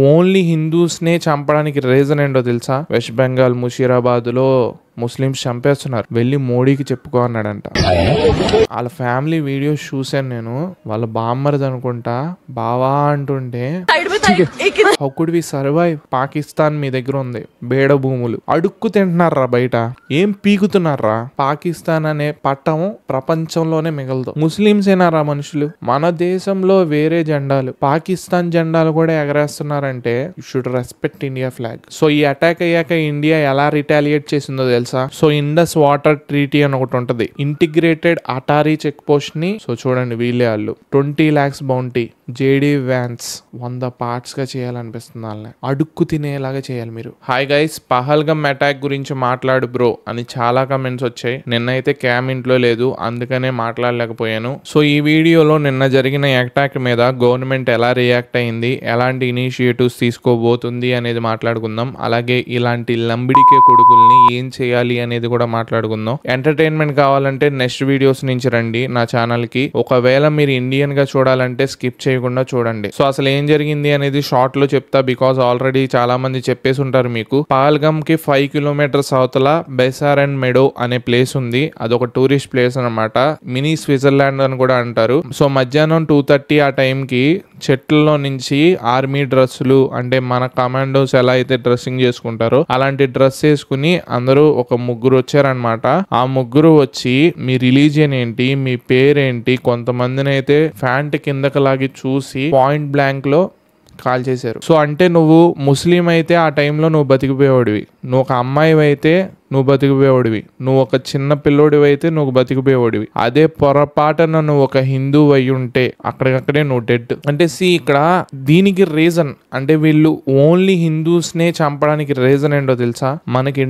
Only Hindus నే చంపడానికి reason ఏంటో తెలుసా? వెస్ట్ బెంగాల్ ముషీరాబాద్ లో ముస్లిమ్స్ చంపేస్తున్నారు, వెళ్ళి మోడీకి చెప్పుకో అన్నాడంట. వాళ్ళ ఫ్యామిలీ వీడియోస్ చూసాను నేను. వాళ్ళ బామ్మరిది అనుకుంటా బావా అంటుంటే, how could we survive? Pakistan మీ దగ్గర ఉంది, బేడ భూములు అడుక్కు తింటున్నారా బయట, ఏం పీకుతున్నారా? పాకిస్తాన్ అనే పట్టం ప్రపంచంలోనే మిగలదు. ముస్లిమ్స్ ఏనారా మనుషులు? మన దేశంలో వేరే జెండాలు, పాకిస్తాన్ జెండాలు కూడా ఎగరేస్తున్నారంటే you should respect India flag. So ఈ అటాక్ అయ్యాక ఇండియా ఎలా రిటాలియేట్ చేసిందో తెలుసా? సో ఇండస్ వాటర్ ట్రీటీ అని ఒకటి ఉంటది, ఇంటిగ్రేటెడ్ అటారీ చెక్ పోస్ట్ ని. సో చూడండి, వీళ్ళే వాళ్ళు 20 lakhs bounty, JD Vance 100 parts గా చేయాలనిపిస్తుంది వాళ్ళని, అడుక్కు తినేలాగా చేయాలి మీరు. హాయ్ గైస్, పహల్గమ్ అటాక్ గురించి మాట్లాడు బ్రో అని చాలా కమెంట్స్ వచ్చాయి. నిన్నైతే క్యామ్ ఇంట్లో లేదు, అందుకనే మాట్లాడలేకపోయాను. సో ఈ వీడియోలో నిన్న జరిగిన అటాక్ మీద గవర్నమెంట్ ఎలా రియాక్ట్ అయింది, ఎలాంటి ఇనిషియేటివ్స్ తీసుకోబోతుంది అనేది మాట్లాడుకుందాం. అలాగే ఇలాంటి లంబిడికే కొడుకుల్ని ఏం చేయాలి అనేది కూడా మాట్లాడుకుందాం. ఎంటర్టైన్మెంట్ కావాలంటే నెక్స్ట్ వీడియోస్ నుంచి రండి నా ఛానల్ కి. ఒకవేళ మీరు ఇండియన్ గా చూడాలంటే స్కిప్ చేయకుండా చూడండి. సో అసలు ఏం జరిగింది అనేది షార్ట్ లో చెప్తా, బికాస్ ఆల్రెడీ చాలా మంది చెప్పేసి ఉంటారు మీకు. పహల్గమ్ కి 5 kilometers అవతల బెసార్ అండ్ మెడో అనే ప్లేస్ ఉంది. అదొక టూరిస్ట్ ప్లేస్ అనమాట, మినీ స్విట్జర్లాండ్ అని కూడా అంటారు. సో మధ్యాహ్నం 2:30 ఆ టైం కి చెట్లలో నుంచి ఆర్మీ డ్రెస్సులు, అంటే మన కమాండోస్ ఎలా అయితే డ్రెస్సింగ్ చేసుకుంటారో అలాంటి డ్రెస్ వేసుకుని అందరూ ఒక ముగ్గురు వచ్చారనమాట. ఆ ముగ్గురు వచ్చి మీ రిలీజియన్ ఏంటి, మీ పేరేంటి, కొంతమందిని అయితే ఫ్యాంట్ కిందకి లాగి చూసి పాయింట్ బ్లాంక్ లో కాల్ చేశారు. సో అంటే నువ్వు ముస్లిం అయితే ఆ టైంలో నువ్వు బతికిపోయేవాడివి, నువ్వు ఒక అమ్మాయి అయితే నువ్వు బతికిపోయేవాడివి, నువ్వు ఒక చిన్న పిల్లోడివి అయితే నువ్వు బతికిపోయేవాడివి. అదే పొరపాటున నువ్వు ఒక హిందూ అయి ఉంటే అక్కడికక్కడే నువ్వు డెడ్. అంటే ఇక్కడ దీనికి రీజన్ అంటే వీళ్ళు ఓన్లీ హిందూస్ నే చంపడానికి రీజన్ ఏంటో తెలుసా? మనకి